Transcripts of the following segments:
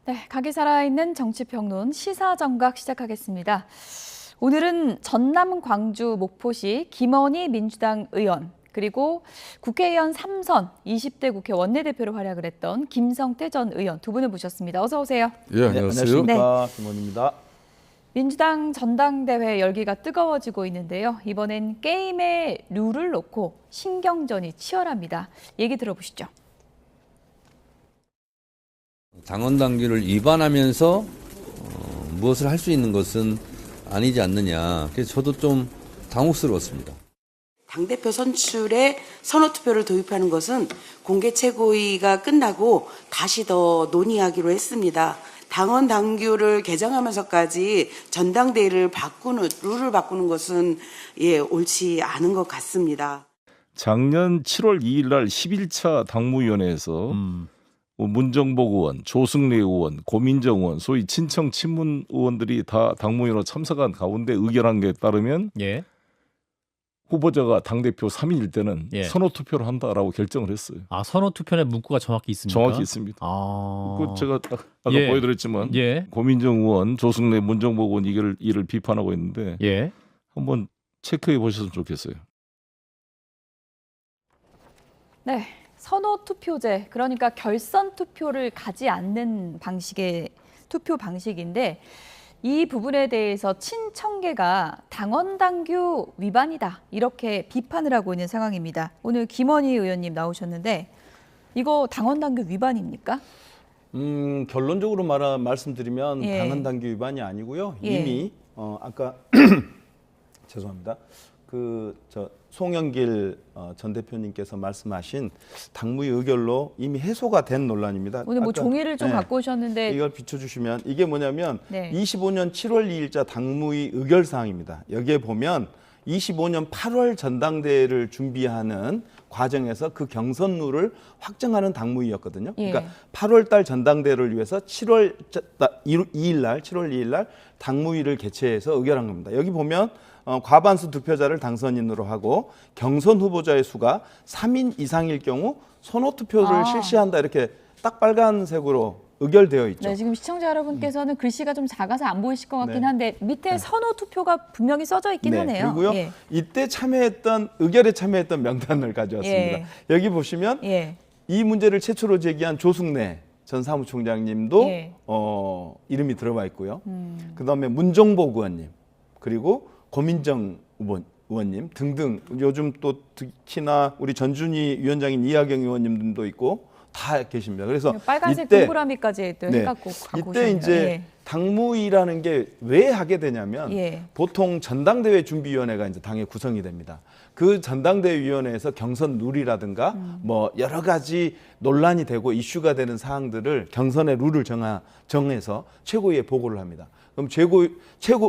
네, 각이 살아있는 정치평론 시사정각 시작하겠습니다. 오늘은 전남, 광주, 목포시 김원희 민주당 의원 그리고 국회의원 3선 20대 국회 원내대표로 활약을 했던 김성태 전 의원 두 분을 모셨습니다. 어서 오세요. 예, 안녕하세요. 안녕하십니까. 김원희입니다. 민주당 전당대회 열기가 뜨거워지고 있는데요. 이번엔 게임의 룰을 놓고 신경전이 치열합니다. 얘기 들어보시죠. 당원 당규를 위반하면서 무엇을 할 수 있는 것은 아니지 않느냐. 그래서 저도 좀 당혹스러웠습니다. 당대표 선출에 선호투표를 도입하는 것은 공개 최고위가 끝나고 다시 더 논의하기로 했습니다. 당원 당규를 개정하면서까지 전당대회를 룰을 바꾸는 것은 옳지 않은 것 같습니다. 작년 7월 2일 날 11차 당무위원회에서 문정복 의원, 조승래 의원, 고민정 의원, 소위 친청 친문 의원들이 다 당무위원회 참석한 가운데 의결한 게 따르면 후보자가 당대표 3인일 때는 선호투표를 한다라고 결정을 했어요. 아, 선호투표의 문구가 정확히 있습니까? 정확히 있습니다. 그 제가 아까 보여드렸지만 고민정 의원, 조승래, 문정복 의원 이를 비판하고 있는데 한번 체크해 보셨으면 좋겠어요. 네, 선호투표제, 그러니까 결선 투표를 가지 않는 방식의 투표 방식인데 이 부분에 대해서 친청계가 당원 당규 위반이다 이렇게 비판을 하고 있는 상황입니다. 오늘 김원희 의원님 나오셨는데 이거 당원 당규 위반입니까? 결론적으로 말씀드리면 당원 당규 위반이 아니고요. 이미 아까 죄송합니다. 송영길 전 대표님께서 말씀하신 당무위 의결로 이미 해소가 된 논란입니다. 오늘 종이를 좀 갖고 오셨는데 이걸 비춰주시면 이게 뭐냐면 25년 7월 2일자 당무위 의결 사항입니다. 여기에 보면 25년 8월 전당대회를 준비하는 과정에서 그 경선 룰을 확정하는 당무위였거든요. 그러니까 8월 달 전당대회를 위해서 7월 2일 날 당무위를 개최해서 의결한 겁니다. 여기 보면 과반수 득표자를 당선인으로 하고 경선 후보자의 수가 3인 이상일 경우 선호투표를 실시한다 이렇게 딱 빨간색으로 의결되어 있죠. 네, 지금 시청자 여러분께서는 글씨가 좀 작아서 안 보이실 것 같긴 한데 밑에 선호투표가 분명히 써져 있긴 하네요. 그리고요. 이때 의결에 참여했던 명단을 가져왔습니다. 여기 보시면 이 문제를 최초로 제기한 조승래 전 사무총장님도 이름이 들어가 있고요. 그다음에 문정복 의원님 그리고 고민정 의원님 등등 요즘 또 특히나 우리 전준희 위원장인 이하경 의원님도 있고 다 계십니다. 그래서 빨간색 동그라미까지 또 해갖고 갖고 이때 이제 당무위라는 게 왜 하게 되냐면 보통 전당대회 준비위원회가 이제 당에 구성이 됩니다. 그 전당대회 위원회에서 경선 룰이라든가 뭐 여러 가지 논란이 되고 이슈가 되는 사항들을 경선의 룰을 정해서 최고위에 보고를 합니다. 그럼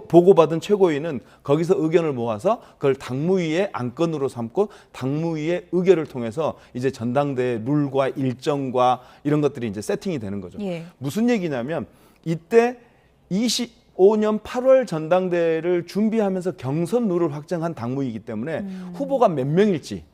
보고받은 최고위는 거기서 의견을 모아서 그걸 당무위의 안건으로 삼고 당무위의 의결을 통해서 이제 전당대회 룰과 일정과 이런 것들이 이제 세팅이 되는 거죠. 무슨 얘기냐면 이때 25년 8월 전당대회를 준비하면서 경선 룰을 확정한 당무위이기 때문에 후보가 몇 명일지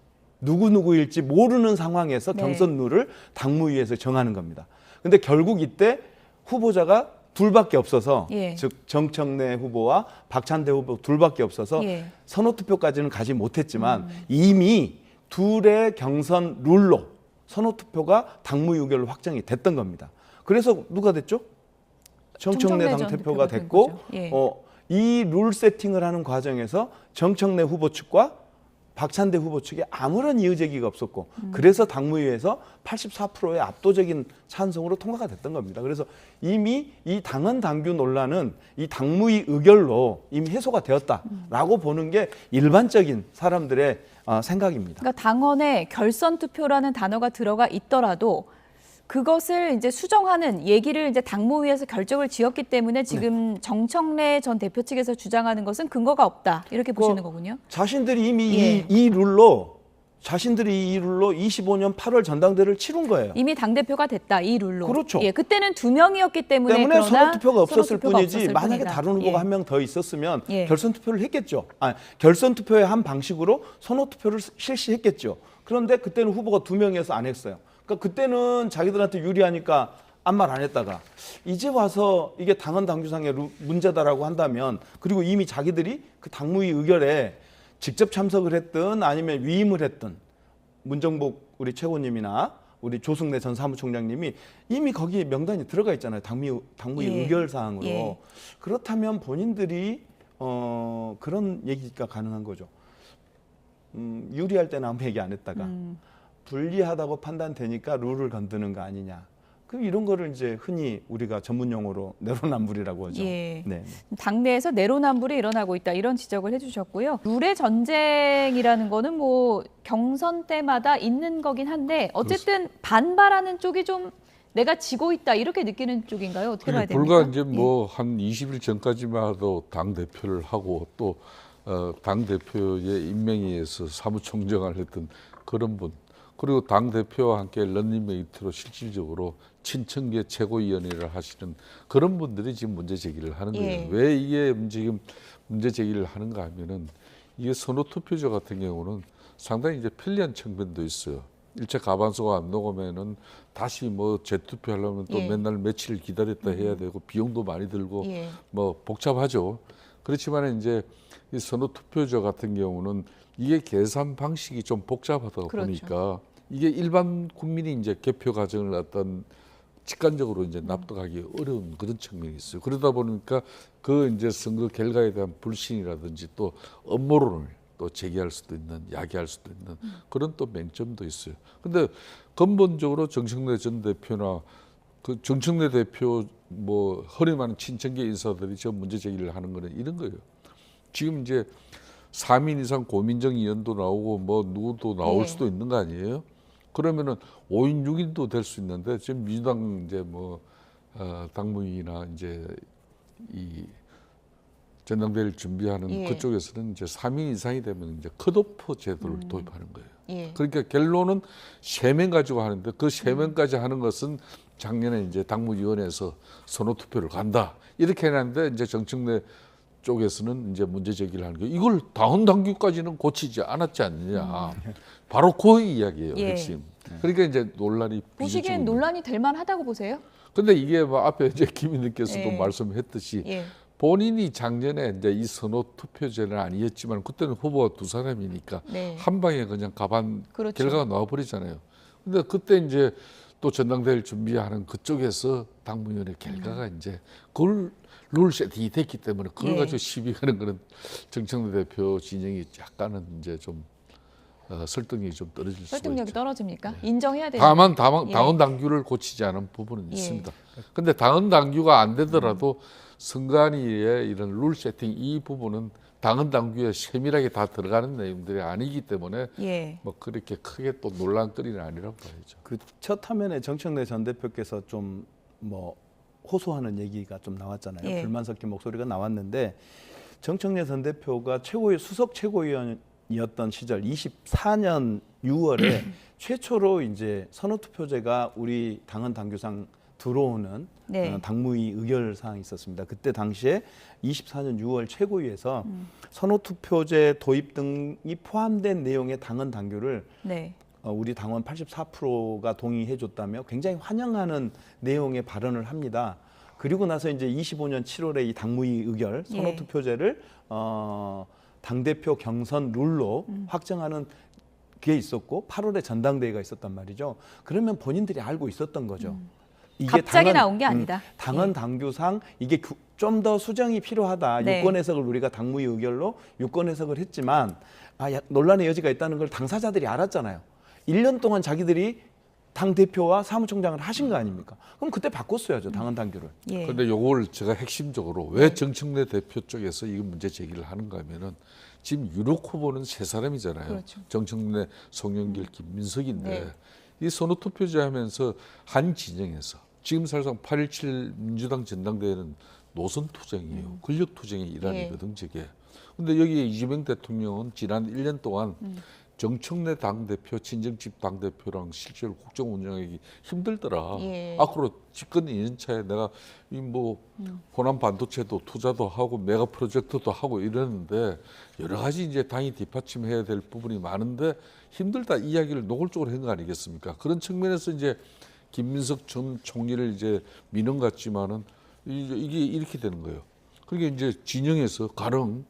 누구일지 모르는 상황에서 경선 룰을 당무위에서 정하는 겁니다. 근데 결국 이때 후보자가 둘밖에 없어서 즉 정청래 후보와 박찬대 후보 둘밖에 없어서 선호투표까지는 가지 못했지만 이미 둘의 경선 룰로 선호투표가 당무위 의결로 확정이 됐던 겁니다. 그래서 누가 됐죠? 정청래 당대표가 됐고 이 룰 세팅을 하는 과정에서 정청래 후보 측과 박찬대 후보 측에 아무런 이의 제기가 없었고 그래서 당무위에서 84%의 압도적인 찬성으로 통과가 됐던 겁니다. 그래서 이미 이 당원 당규 논란은 이 당무위 의결로 이미 해소가 되었다라고 보는 게 일반적인 사람들의 생각입니다. 그러니까 당원에 결선 투표라는 단어가 들어가 있더라도 그것을 이제 수정하는 얘기를 이제 당무위에서 결정을 지었기 때문에 지금 정청래 전 대표 측에서 주장하는 것은 근거가 없다 이렇게 보시는 거군요. 자신들이 이미 이 룰로 25년 8월 전당대회를 치른 거예요. 이미 당대표가 됐다, 이 룰로. 그렇죠. 그때는 2명이었기 때문에 선호투표가 없었을 뿐이지 없었을 만약에 뿐이다. 다른 후보가 한 명 더 있었으면 결선투표를 했겠죠. 결선투표의 한 방식으로 선호투표를 실시했겠죠. 그런데 그때는 후보가 2명이어서 안 했어요. 그러니까 그때는 자기들한테 유리하니까 아무 말 안 했다가 이제 와서 이게 당헌 당규상의 문제다라고 한다면, 그리고 이미 자기들이 그 당무위 의결에 직접 참석을 했든 아니면 위임을 했든, 문정복 우리 최고님이나 우리 조승래 전 사무총장님이 이미 거기에 명단이 들어가 있잖아요. 당무위 의결 사항으로. 그렇다면 본인들이 그런 얘기가 가능한 거죠. 유리할 때는 아무 얘기 안 했다가 불리하다고 판단되니까 룰을 건드는 거 아니냐. 그 이런 거를 이제 흔히 우리가 전문 용어로 내로남불이라고 하죠. 네. 당내에서 내로남불이 일어나고 있다, 이런 지적을 해주셨고요. 룰의 전쟁이라는 거는 뭐 경선 때마다 있는 거긴 한데 어쨌든 반발하는 쪽이 좀 내가 지고 있다 이렇게 느끼는 쪽인가요? 어떻게 봐야 됩니까? 불과 이제 뭐 한 20일 전까지만 해도 당 대표를 하고 또 당 대표의 임명에 의해서 사무총장을 했던 그런 분, 그리고 당 대표와 함께 런닝메이트로 실질적으로 친청계 최고위원회를 하시는 그런 분들이 지금 문제 제기를 하는 거예요. 왜 이게 지금 문제 제기를 하는가 하면은, 이게 선호 투표자 같은 경우는 상당히 이제 편리한 측면도 있어요. 일체 가반수가 안 녹으면은 다시 뭐 재투표하려면 또 맨날 며칠 기다렸다 해야 되고 비용도 많이 들고 뭐 복잡하죠. 그렇지만 이제 이 선호 투표자 같은 경우는 이게 계산 방식이 좀 복잡하다 보니까 이게 일반 국민이 이제 개표 과정을 어떤 직관적으로 이제 납득하기 어려운 그런 측면이 있어요. 그러다 보니까 그 이제 선거 결과에 대한 불신이라든지 또 음모론을 또 제기할 수도 있는, 야기할 수도 있는 그런 또 맹점도 있어요. 근데 근본적으로 정청래 전 대표나 그 정청래 대표 뭐 허리 많은 친청계 인사들이 저 문제 제기를 하는 거는 이런 거예요. 지금 이제 3인 이상 고민정 의원도 나오고 뭐 누구도 나올 수도 있는 거 아니에요? 그러면은 5인 6인도 될 수 있는데 지금 민주당 이제 뭐 당무위나 이제 이 전당대회를 준비하는 그쪽에서는 이제 3인 이상이 되면 이제 컷오프 제도를 도입하는 거예요. 그러니까 결론은 3명 가지고 하는데 그 3명까지 하는 것은 작년에 이제 당무위원회에서 선호 투표를 간다 이렇게 해놨는데, 이제 정청래 쪽에서는 이제 문제 제기를 하는 거예요. 이걸 당헌 당규까지는 고치지 않았지 않느냐. 바로 그 이야기예요, 핵심. 그러니까 이제 논란이 보시기엔 논란이 될 만하다고 보세요? 근데 이게 뭐 앞에 이제 김의원님께서도 말씀했듯이 본인이 작년에 이제 이 선호 투표제는 아니었지만 그때는 후보가 2사람이니까 한 방에 그냥 가반 결과가 나와버리잖아요. 근데 그때 이제 또 전당대회를 준비하는 그쪽에서 당무위원회 결과가 이제 그걸 룰 세팅이 됐기 때문에 그걸 가지고 시비하는 그런 정청래 대표 진영이 약간은 이제 좀 설득력이 좀 떨어질 수가 있죠. 설득력이 떨어집니까? 인정해야 돼요. 다만 당헌 당규를 고치지 않은 부분은 있습니다. 근데 당헌 당규가 안 되더라도 선관위의 이런 룰 세팅 이 부분은 당헌 당규에 세밀하게 다 들어가는 내용들이 아니기 때문에 뭐 그렇게 크게 또 논란거리는 아니라고 봐야죠. 그 첫 화면에 정청래 전 대표께서 좀 뭐 호소하는 얘기가 좀 나왔잖아요. 불만 섞인 목소리가 나왔는데, 정청래 전 대표가 수석 최고위원이었던 시절 24년 6월에 최초로 이제 선호투표제가 우리 당헌 당규상 들어오는 당무위 의결 사항이 있었습니다. 그때 당시에 24년 6월 최고위에서 선호투표제 도입 등이 포함된 내용의 당헌 당규를 우리 당원 84%가 동의해줬다며 굉장히 환영하는 내용의 발언을 합니다. 그리고 나서 이제 25년 7월에 이 당무위 의결 선호투표제를 당대표 경선 룰로 확정하는 게 있었고 8월에 전당대회가 있었단 말이죠. 그러면 본인들이 알고 있었던 거죠. 이게 갑자기 나온 게 아니다. 당헌 당규상 이게 좀 더 수정이 필요하다. 유권 해석을 우리가 당무위 의결로 유권 해석을 했지만 논란의 여지가 있다는 걸 당사자들이 알았잖아요. 1년 동안 자기들이 당대표와 사무총장을 하신 거 아닙니까? 그럼 그때 바꿨어야죠, 당헌 당규를. 그런데 요걸 제가 핵심적으로 왜 정청래 대표 쪽에서 이 문제 제기를 하는가 하면은 지금 유력 후보는 3사람이잖아요. 정청래, 송영길, 김민석인데 이 선호투표제 하면서 한 진영에서 지금 사실상 8.17 민주당 전당대회는 노선투쟁이에요. 권력투쟁의 일환이거든, 저게. 근데 여기 이재명 대통령은 지난 1년 동안 정청래 당대표, 친정집 당대표랑 실제로 국정 운영하기 힘들더라. 앞으로 집권 2년 차에 내가 이 뭐 호남 반도체도 투자도 하고 메가 프로젝트도 하고 이러는데 여러 가지 이제 당이 뒷받침해야 될 부분이 많은데 힘들다 이야기를 노골적으로 한 거 아니겠습니까? 그런 측면에서 이제 김민석 전 총리를 이제 미는 것 같지만은 이게 이렇게 되는 거예요. 그러니까 이제 진영에서 가령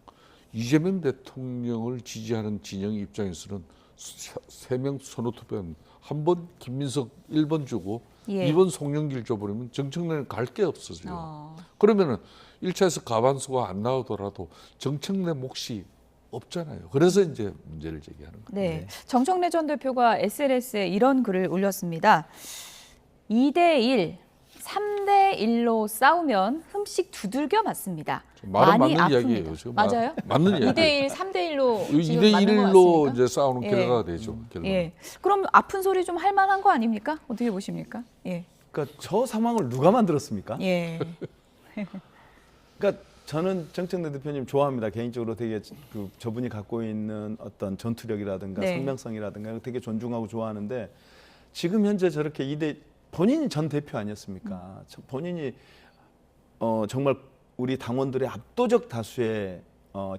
이재명 대통령을 지지하는 진영 입장에서는 3명 선호투표는 한 번 김민석 1번 주고 예. 2번 송영길 줘버리면 정청래는 갈 게 없어져요. 그러면은 1차에서 과반수가 안 나오더라도 정청래 몫이 없잖아요. 그래서 이제 문제를 제기하는 거예요. 네. 정청래 전 대표가 SNS에 이런 글을 올렸습니다. 2대1, 3대1로 싸우면 흠씩 두들겨 맞습니다. 말은 많이 맞는 아픕니다. 이야기예요. 지금 맞아요? 맞는 이야기. 2대1, 3대1로 2대1로 이제 싸우는 결과가 되죠. 결과는. 예. 그럼 아픈 소리 좀 할 만한 거 아닙니까? 어떻게 보십니까? 예. 그러니까 저 상황을 누가 만들었습니까? 예. 그러니까 저는 정청래 대표님 좋아합니다. 개인적으로 되게 저분이 갖고 있는 어떤 전투력이라든가 네. 성명성이라든가 되게 존중하고 좋아하는데 지금 현재 저렇게 본인이 전 대표 아니었습니까? 본인이 정말 우리 당원들의 압도적 다수의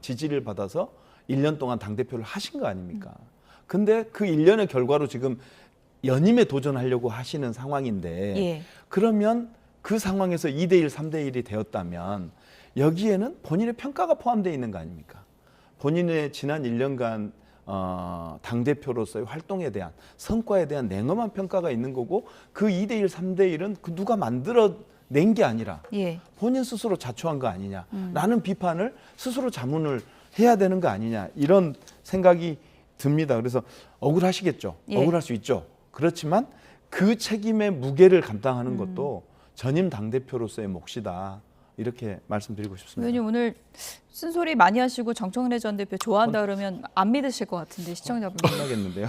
지지를 받아서 1년 동안 당대표를 하신 거 아닙니까? 근데 그 1년의 결과로 지금 연임에 도전하려고 하시는 상황인데 예. 그러면 그 상황에서 2대1, 3대1이 되었다면 여기에는 본인의 평가가 포함되어 있는 거 아닙니까? 본인의 지난 1년간 당대표로서의 활동에 대한 성과에 대한 냉엄한 평가가 있는 거고 그 2대1, 3대1은 그 누가 만들어낸 게 아니라 예. 본인 스스로 자초한 거 아니냐 라는 비판을 스스로 자문을 해야 되는 거 아니냐 이런 생각이 듭니다. 그래서 억울하시겠죠. 예. 억울할 수 있죠. 그렇지만 그 책임의 무게를 감당하는 것도 전임 당대표로서의 몫이다. 이렇게 말씀드리고 싶습니다. 의원님 오늘 쓴소리 많이 하시고 정청래 전 대표 좋아한다 그러면 안 믿으실 것 같은데 시청자분들. 끝나겠는데요.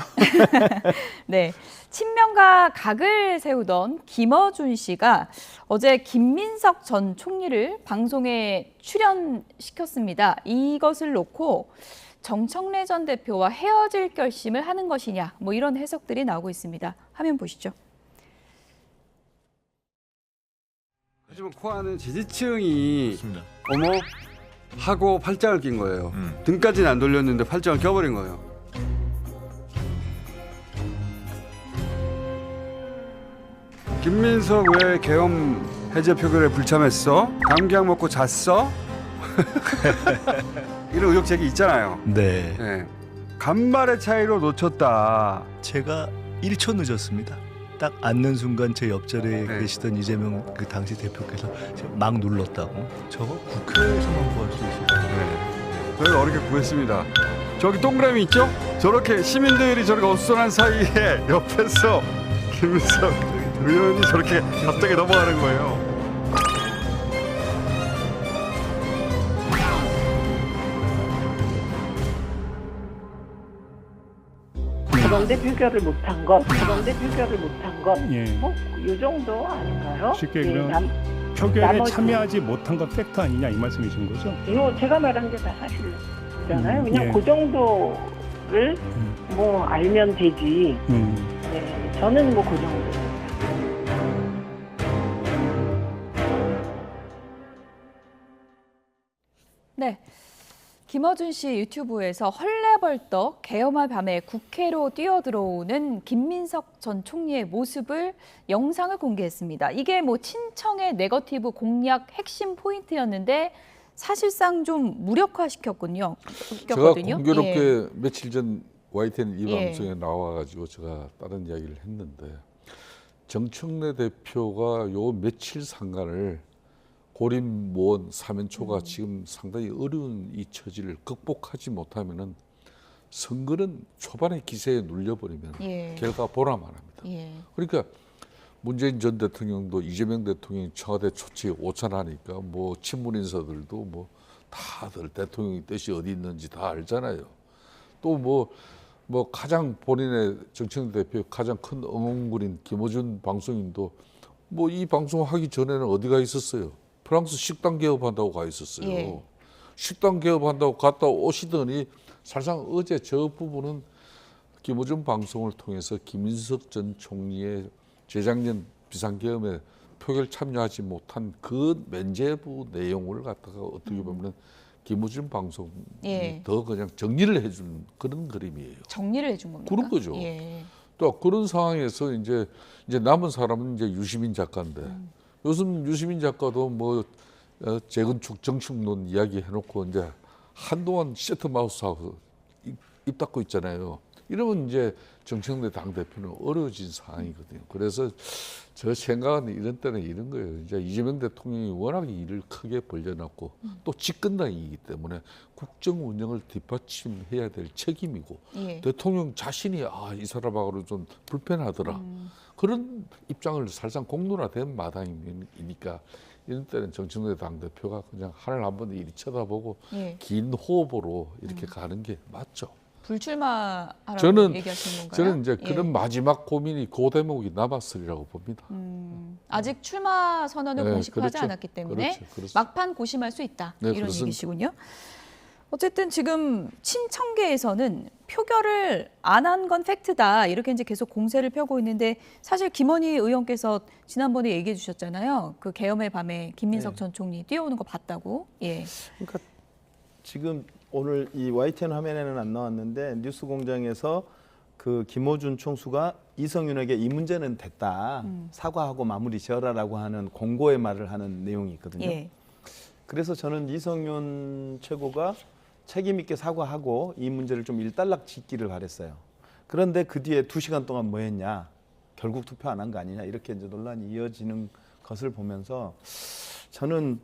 네, 친명과 각을 세우던 김어준 씨가 어제 김민석 전 총리를 방송에 출연시켰습니다. 이것을 놓고 정청래 전 대표와 헤어질 결심을 하는 것이냐 뭐 이런 해석들이 나오고 있습니다. 화면 보시죠. 요즘 코아는 지지층이 어머 하고 팔짱을 낀 거예요. 등까지는 안 돌렸는데 팔짱을 껴버린 거예요. 김민석 왜 계엄 해제 표결에 불참했어? 감기약 먹고 잤어? 이런 의혹 제기 있잖아요. 네. 네. 간발의 차이로 놓쳤다. 제가 1초 늦었습니다. 딱 앉는 순간 제 옆자리에 네. 계시던 이재명 그 당시 대표께서 막 눌렀다고. 저거 국회에서만 구할 수 있어요. 저희가 어렵게 구했습니다. 저기 동그라미 있죠? 저렇게 시민들이 저렇게 어수선한 사이에 옆에서 김민석 의원이 저렇게 갑자기 넘어가는 거예요. 가정대 표결을 못한 것, 예. 뭐, 이 정도 아닌가요? 쉽게 예, 그럼 표결에 나머지- 참여하지 못한 것 팩트 아니냐 이 말씀이신 거죠? 이거 제가 말한 게 다 사실이잖아요. 그냥 예. 그 정도를 뭐 알면 되지. 네, 저는 뭐 그 정도. 네. 김어준 씨 유튜브에서 헐레벌떡 개엄한 밤에 국회로 뛰어들어오는 김민석 전 총리의 모습을 영상을 공개했습니다. 이게 뭐 친청의 네거티브 공략 핵심 포인트였는데 사실상 좀 무력화시켰거든요. 제가 공교롭게 예. 며칠 전 YTN 이 예. 방송에 나와가지고 제가 다른 이야기를 했는데 정청래 대표가 요 며칠 상간을 고립무원 사면초가 지금 상당히 어려운 이 처지를 극복하지 못하면은 선거는 초반에 기세에 눌려버리면 예. 결과 보라만 합니다. 예. 그러니까 문재인 전 대통령도 이재명 대통령이 청와대 초치에 오찬하니까 뭐 친문 인사들도 뭐 다들 대통령의 뜻이 어디 있는지 다 알잖아요. 또 뭐 가장 본인의 정청래 대표의 가장 큰 응원군인 김어준 방송인도 뭐 이 방송하기 전에는 어디가 있었어요? 프랑스 식당 개업한다고 가 있었어요. 예. 식당 개업한다고 갔다 오시더니 사실상 어제 저 부분은 김어준 방송을 통해서 김인석 전 총리의 재작년 비상계엄에 표결 참여하지 못한 그 면죄부 내용을 갖다가 어떻게 보면 김어준 방송이 예. 더 그냥 정리를 해준 그런 그림이에요. 정리를 해준 겁니다. 그런 거죠. 예. 또 그런 상황에서 이제 남은 사람은 이제 유시민 작가인데 요즘 유시민 작가도 뭐 재건축 정축론 이야기 해놓고 이제 한동안 시애틀 마우스하고 입 닫고 있잖아요. 이러면 이제 정청래 당대표는 어려워진 상황이거든요. 그래서 저 생각은 이런 때는 이런 거예요. 이제 이재명 대통령이 워낙 일을 크게 벌려놨고 또 집권당이기 때문에 국정 운영을 뒷받침해야 될 책임이고 예. 대통령 자신이 이 사람하고는 좀 불편하더라. 그런 입장을 사실상 공론화된 마당이니까 이런 때는 정청래 당대표가 그냥 하늘 한번 이리 쳐다보고 예. 긴 호흡으로 이렇게 가는 게 맞죠. 불출마하라고 얘기하시는 건가요? 저는 이제 예. 그런 마지막 고민이 그 대목이 남았으리라고 봅니다. 아직 출마 선언을 네, 공식화하지 그렇죠. 않았기 때문에 그렇죠. 막판 고심할 수 있다. 네, 이런 그렇습니다. 얘기시군요. 어쨌든 지금 친청계에서는 표결을 안 한 건 팩트다. 이렇게 이제 계속 공세를 펴고 있는데 사실 김원희 의원께서 지난번에 얘기해 주셨잖아요. 그 계엄의 밤에 김민석 네. 전 총리 뛰어오는 거 봤다고. 예. 그러니까 지금 오늘 이 YTN 화면에는 안 나왔는데 뉴스공장에서 그 김어준 총수가 이성윤에게 이 문제는 됐다. 사과하고 마무리 지어라라고 하는 공고의 말을 하는 내용이 있거든요. 예. 그래서 저는 이성윤 최고가 책임 있게 사과하고 이 문제를 좀 일단락 짓기를 바랬어요. 그런데 그 뒤에 2시간 동안 뭐 했냐? 결국 투표 안 한 거 아니냐? 이렇게 이제 논란이 이어지는 것을 보면서 저는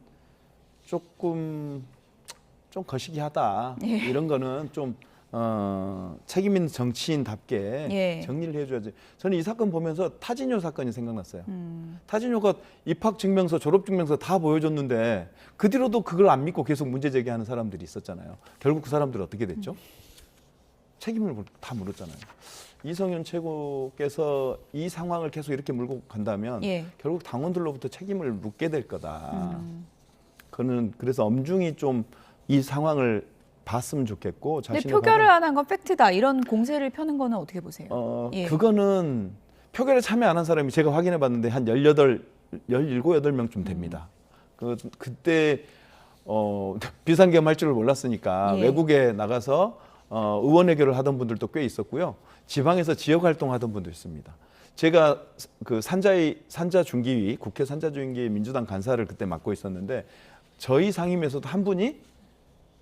조금 좀 거시기하다. 예. 이런 거는 좀 책임 있는 정치인답게 예. 정리를 해줘야지. 저는 이 사건 보면서 타진요 사건이 생각났어요. 타진요가 입학증명서, 졸업증명서 다 보여줬는데 그 뒤로도 그걸 안 믿고 계속 문제 제기하는 사람들이 있었잖아요. 결국 그 사람들은 어떻게 됐죠? 책임을 다 물었잖아요. 이성윤 최고께서 이 상황을 계속 이렇게 물고 간다면 예. 결국 당원들로부터 책임을 묻게 될 거다. 그는 그래서 엄중히 좀 이 상황을 봤으면 좋겠고. 근데 자신의 표결을 안 한 건 팩트다. 이런 공세를 펴는 거는 어떻게 보세요? 예. 그거는 표결에 참여 안 한 사람이 제가 확인해 봤는데 한 17, 18명쯤 됩니다. 그때 비상계엄 할 줄을 몰랐으니까 예. 외국에 나가서 의원회견을 하던 분들도 꽤 있었고요. 지방에서 지역 활동하던 분도 있습니다. 제가 그 산자중기위, 국회 산자중기위 민주당 간사를 그때 맡고 있었는데 저희 상임에서도 한 분이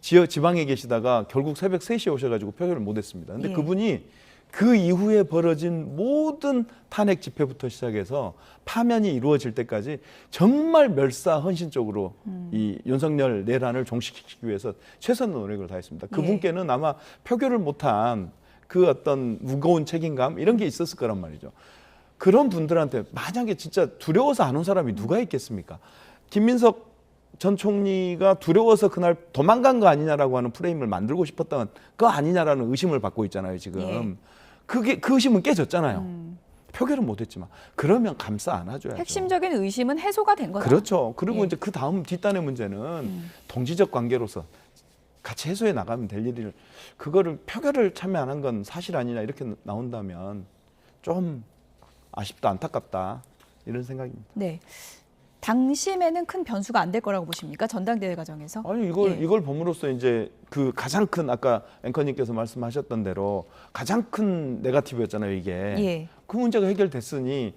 지방에 계시다가 결국 새벽 3시에 오셔가지고 표결을 못했습니다. 근데 예. 그분이 그 이후에 벌어진 모든 탄핵 집회부터 시작해서 파면이 이루어질 때까지 정말 멸사헌신적으로 이 윤석열 내란을 종식시키기 위해서 최선 노력을 다했습니다. 그분께는 아마 표결을 못한 그 어떤 무거운 책임감 이런 게 있었을 거란 말이죠. 그런 분들한테 만약에 진짜 두려워서 안 온 사람이 누가 있겠습니까? 김민석 전 총리가 두려워서 그날 도망간 거 아니냐라고 하는 프레임을 만들고 싶었던 거 아니냐라는 의심을 받고 있잖아요, 지금. 예. 그 의심은 깨졌잖아요. 표결은 못했지만 그러면 감싸 안아줘야죠. 핵심적인 의심은 해소가 된 거다. 그렇죠. 그리고 예. 이제 그 다음 뒷단의 문제는 동지적 관계로서 같이 해소해 나가면 될 일을 그거를 표결을 참여 안 한 건 사실 아니냐 이렇게 나온다면 좀 아쉽다, 안타깝다 이런 생각입니다. 네. 당심에는 큰 변수가 안 될 거라고 보십니까? 전당대회 과정에서? 아니 이걸 봄으로써 이제 그 가장 큰 아까 앵커님께서 말씀하셨던 대로 가장 큰 네거티브였잖아요, 이게. 예. 그 문제가 해결됐으니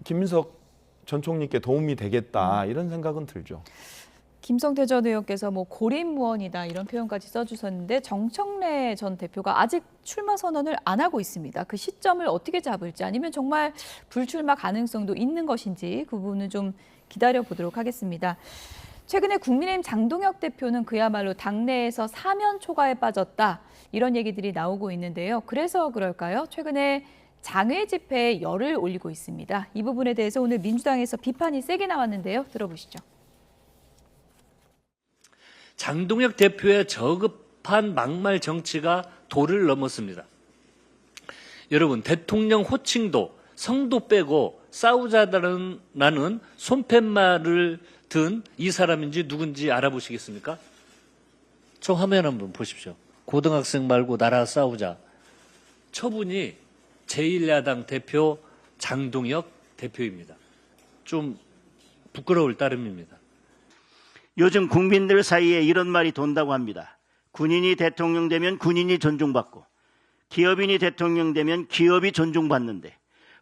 김민석 전 총리께 도움이 되겠다 이런 생각은 들죠. 김성태 전 의원께서 뭐 고립무원이다 이런 표현까지 써주셨는데 정청래 전 대표가 아직 출마 선언을 안 하고 있습니다. 그 시점을 어떻게 잡을지 아니면 정말 불출마 가능성도 있는 것인지 그 부분은 좀 기다려 보도록 하겠습니다. 최근에 국민의힘 장동혁 대표는 그야말로 당내에서 사면 초과에 빠졌다 이런 얘기들이 나오고 있는데요. 그래서 그럴까요? 최근에 장외 집회에 열을 올리고 있습니다. 이 부분에 대해서 오늘 민주당에서 비판이 세게 나왔는데요. 들어보시죠. 장동혁 대표의 저급한 막말 정치가 도를 넘었습니다. 여러분, 대통령 호칭도 성도 빼고 싸우자라는 손팻말을 든 이 사람인지 누군지 알아보시겠습니까? 저 화면 한번 보십시오. 고등학생 말고 나라 싸우자. 처분이 제1야당 대표 장동혁 대표입니다. 좀 부끄러울 따름입니다. 요즘 국민들 사이에 이런 말이 돈다고 합니다. 군인이 대통령 되면 군인이 존중받고 기업인이 대통령 되면 기업이 존중받는데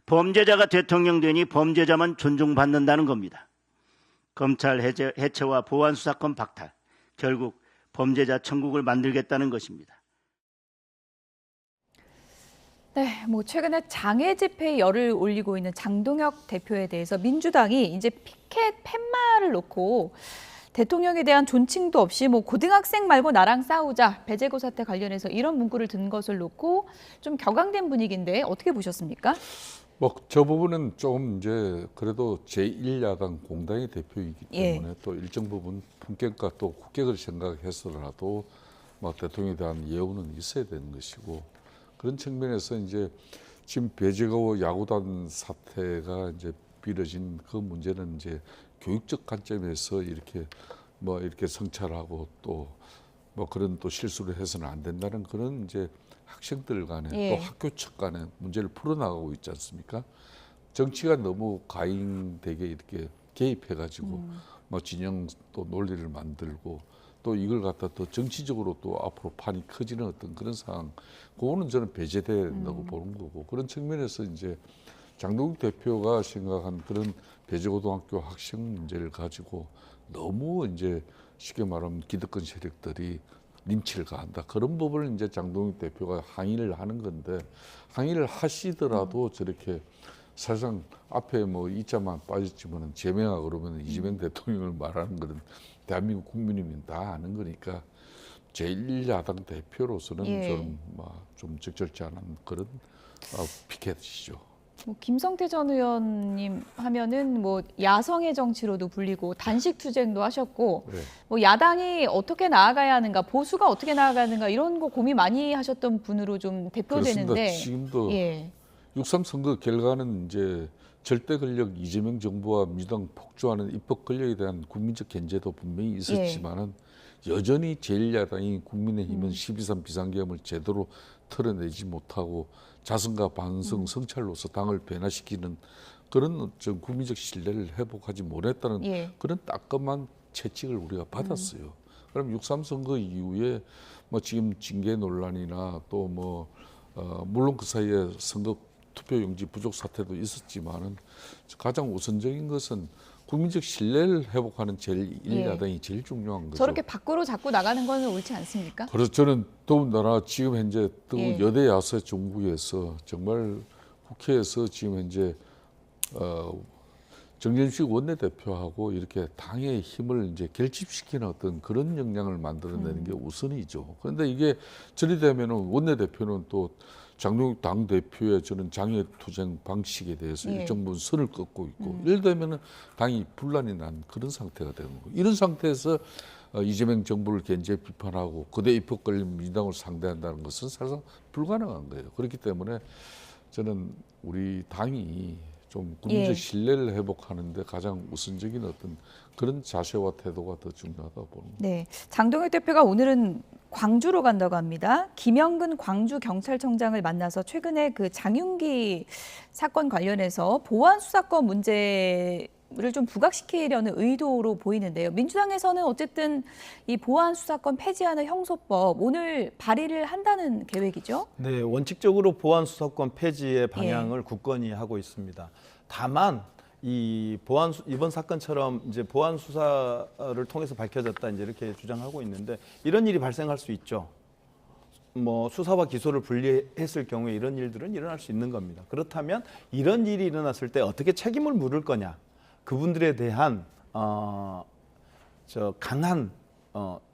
범죄자가 대통령 되니 범죄자만 존중받는다는 겁니다. 검찰 해체와 보안 수사권 박탈, 결국 범죄자 천국을 만들겠다는 것입니다. 네, 뭐 최근에 장애 집회에 열을 올리고 있는 장동혁 대표에 대해서 민주당이 이제 피켓 팻말을 놓고 대통령에 대한 존칭도 없이 뭐 고등학생 말고 나랑 싸우자, 배재고 사태 관련해서 이런 문구를 든 것을 놓고 좀 격앙된 분위기인데 어떻게 보셨습니까? 뭐 저 부분은 좀 이제 그래도 제1야당 공당의 대표이기 때문에 또 일정 부분 품격과 또 국격을 생각해서라도 뭐 대통령에 대한 예우는 있어야 되는 것이고, 그런 측면에서 이제 지금 배재고 야구단 사태가 이제 벌어진 그 문제는 이제 교육적 관점에서 이렇게 성찰하고 또 뭐 그런 또 실수를 해서는 안 된다는 그런 이제 학생들 간에 또 학교 측 간에 문제를 풀어나가고 있지 않습니까? 정치가 너무 과잉되게 이렇게 개입해가지고 뭐 진영 또 논리를 만들고 또 이걸 갖다 또 정치적으로 또 앞으로 판이 커지는 어떤 그런 상황, 그거는 저는 배제된다고 보는 거고, 그런 측면에서 이제 장동혁 대표가 생각한 그런 배재고등학교 학생 문제를 가지고 너무 이제 쉽게 말하면 기득권 세력들이 림치를 가한다, 그런 부분을 이제 장동혁 대표가 항의를 하는 건데, 항의를 하시더라도 저렇게 사실상 앞에 뭐 이자만 빠졌지만은 제명하 그러면 이재명 대통령을 말하는 거는 대한민국 국민이면 다 아는 거니까 제1야당 대표로서는 저는 좀 적절치 않은 그런 피켓이죠. 뭐 김성태 전 의원님 하면은 뭐 야성의 정치로도 불리고 단식 투쟁도 하셨고 뭐 야당이 어떻게 나아가야 하는가, 보수가 어떻게 나아가는가 이런 거 고민 많이 하셨던 분으로 좀 대표되는데, 그렇습니다. 지금도 6.3 선거 결과는 이제 절대 권력 이재명 정부와 민주당 폭주하는 입법 권력에 대한 국민적 견제도 분명히 있었지만은 여전히 제1야당인 국민의힘은 12.3 비상계엄을 제대로 털어내지 못하고 자성과 반성, 성찰로서 당을 변화시키는 그런 국민적 신뢰를 회복하지 못했다는 그런 따끔한 채찍을 우리가 받았어요. 그럼 6.3 선거 이후에 뭐 지금 징계 논란이나 또 뭐 물론 그 사이에 선거 투표용지 부족 사태도 있었지만은 가장 우선적인 것은 국민적 신뢰를 회복하는 제1야당이 제일 중요한 거죠. 저렇게 밖으로 자꾸 나가는 건 옳지 않습니까? 그래서 저는 더군다나 지금 현재 또 여대 야세 정국에서 정말 국회에서 지금 현재 정진식 원내대표하고 이렇게 당의 힘을 이제 결집시키는 어떤 그런 역량을 만들어내는 게 우선이죠. 그런데 이게 저리 되면은 원내대표는 또 장동혁 당대표의 저는 장애투쟁 방식에 대해서 일정 부분 선을 긋고 있고, 예를 들면은 당이 분란이 난 그런 상태가 되는 거고, 이런 상태에서 이재명 정부를 견제 비판하고 거대 입법 권력 민주당을 상대한다는 것은 사실상 불가능한 거예요. 그렇기 때문에 저는 우리 당이 좀 국민적 신뢰를 회복하는데 가장 우선적인 어떤 그런 자세와 태도가 더 중요하다고 보는 거예요. 네, 장동혁 대표가 오늘은 광주로 간다고 합니다. 김영근 광주경찰청장을 만나서 최근에 그 장윤기 사건 관련해서 보안 수사권 문제를 좀 부각시키려는 의도로 보이는데요. 민주당에서는 어쨌든 이 보안 수사권 폐지하는 형소법 오늘 발의를 한다는 계획이죠? 네, 원칙적으로 보안 수사권 폐지의 방향을 굳건히 하고 있습니다. 다만 이 이번 사건처럼 이제 보안 수사를 통해서 밝혀졌다 이제 이렇게 주장하고 있는데, 이런 일이 발생할 수 있죠. 뭐 수사와 기소를 분리했을 경우에 이런 일들은 일어날 수 있는 겁니다. 그렇다면 이런 일이 일어났을 때 어떻게 책임을 물을 거냐, 그분들에 대한 강한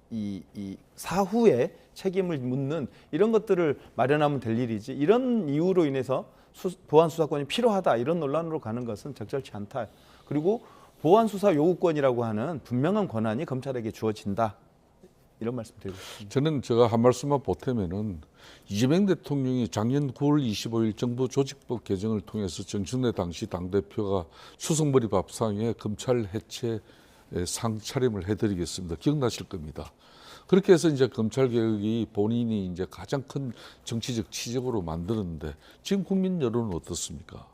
이 사후에 책임을 묻는 이런 것들을 마련하면 될 일이지, 이런 이유로 인해서 보안 수사권이 필요하다 이런 논란으로 가는 것은 적절치 않다. 그리고 보안 수사 요구권이라고 하는 분명한 권한이 검찰에게 주어진다. 이런 말씀 드리고 싶습니다. 저는 제가 한 말씀만 보태면은 이재명 대통령이 작년 9월 25일 정부 조직법 개정을 통해서 정청래 당시 당대표가 추석머리 밥상에 검찰 해체 상차림을 해드리겠습니다. 기억나실 겁니다. 그렇게 해서 이제 검찰 개혁이 본인이 이제 가장 큰 정치적 치적으로 만들었는데 지금 국민 여론은 어떻습니까?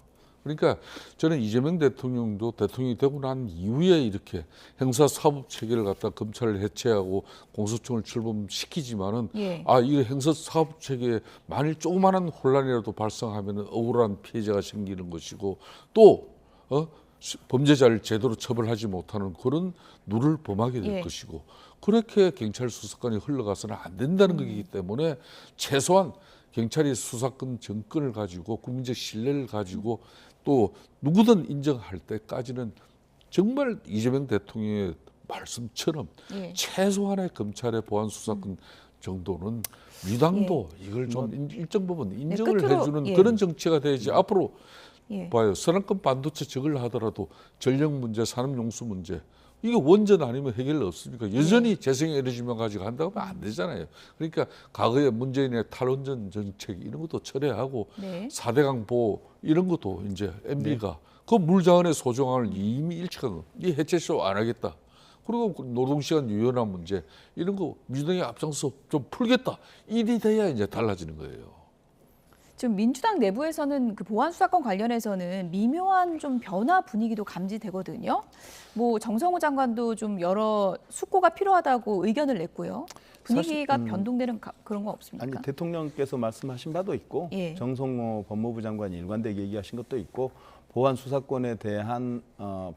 그러니까 저는 이재명 대통령도 대통령이 되고 난 이후에 이렇게 형사사법 체계를 갖다 검찰을 해체하고 공소청을 출범시키지만은 예. 이 형사사법 체계에 만일 조그마한 혼란이라도 발생하면 억울한 피해자가 생기는 것이고 또 범죄자를 제대로 처벌하지 못하는 그런 누를 범하게 될 예. 것이고 그렇게 경찰 수사권이 흘러가서는 안 된다는 거기 때문에 최소한 경찰이 수사권 정권을 가지고 국민적 신뢰를 가지고 또 누구든 인정할 때까지는 정말 이재명 대통령의 말씀처럼 예. 최소한의 검찰의 보안 수사권 정도는 민주당도 이걸 좀 일정 부분 인정을 끝으로, 해주는 그런 정치가 돼야지 앞으로 예. 봐요. 선악권 반도체 저걸 하더라도 전력 문제, 산업용수 문제 이게 원전 아니면 해결 없습니까? 여전히 재생에너지만 가지고 한다고 하면 안 되잖아요. 그러니까 과거에 문재인의 탈원전 정책 이런 것도 철회하고 네. 4대강 보호 이런 것도 이제 MB가 그 물자원의 소중함을 이미 일찍한 이 해체쇼 안 하겠다. 그리고 노동시간 유연한 문제 이런 거 민주당이 앞장서 좀 풀겠다. 일이 돼야 이제 달라지는 거예요. 지금 민주당 내부에서는 그 보안 수사권 관련해서는 미묘한 좀 변화 분위기도 감지되거든요. 뭐 정성호 장관도 좀 여러 숙고가 필요하다고 의견을 냈고요. 분위기가 사실, 변동되는 그런 거 없습니까? 아니 대통령께서 말씀하신 바도 있고 예. 정성호 법무부 장관이 일관되게 얘기하신 것도 있고 보안 수사권에 대한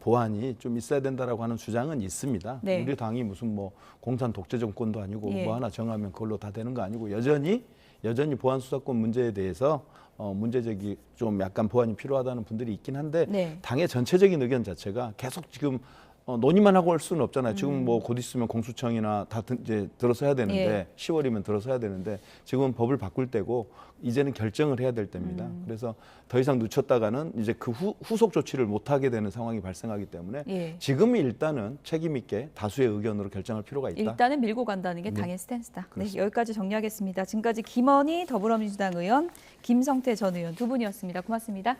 보완이 좀 있어야 된다라고 하는 주장은 있습니다. 네. 우리 당이 무슨 뭐 공산 독재 정권도 아니고 예. 뭐 하나 정하면 그걸로 다 되는 거 아니고 여전히 보안 수사권 문제에 대해서 문제제기 좀 약간 보완이 필요하다는 분들이 있긴 한데 네. 당의 전체적인 의견 자체가 계속 지금 논의만 하고 할 수는 없잖아요. 지금 뭐 곧 있으면 공수처이나 다 이제 들어서야 되는데 예. 10월이면 들어서야 되는데 지금은 법을 바꿀 때고 이제는 결정을 해야 될 때입니다. 그래서 더 이상 늦췄다가는 이제 그 후속 조치를 못 하게 되는 상황이 발생하기 때문에 예. 지금은 일단은 책임 있게 다수의 의견으로 결정할 필요가 있다. 일단은 밀고 간다는 게 당의 스탠스다. 네, 여기까지 정리하겠습니다. 지금까지 김원희 더불어민주당 의원, 김성태 전 의원 두 분이었습니다. 고맙습니다.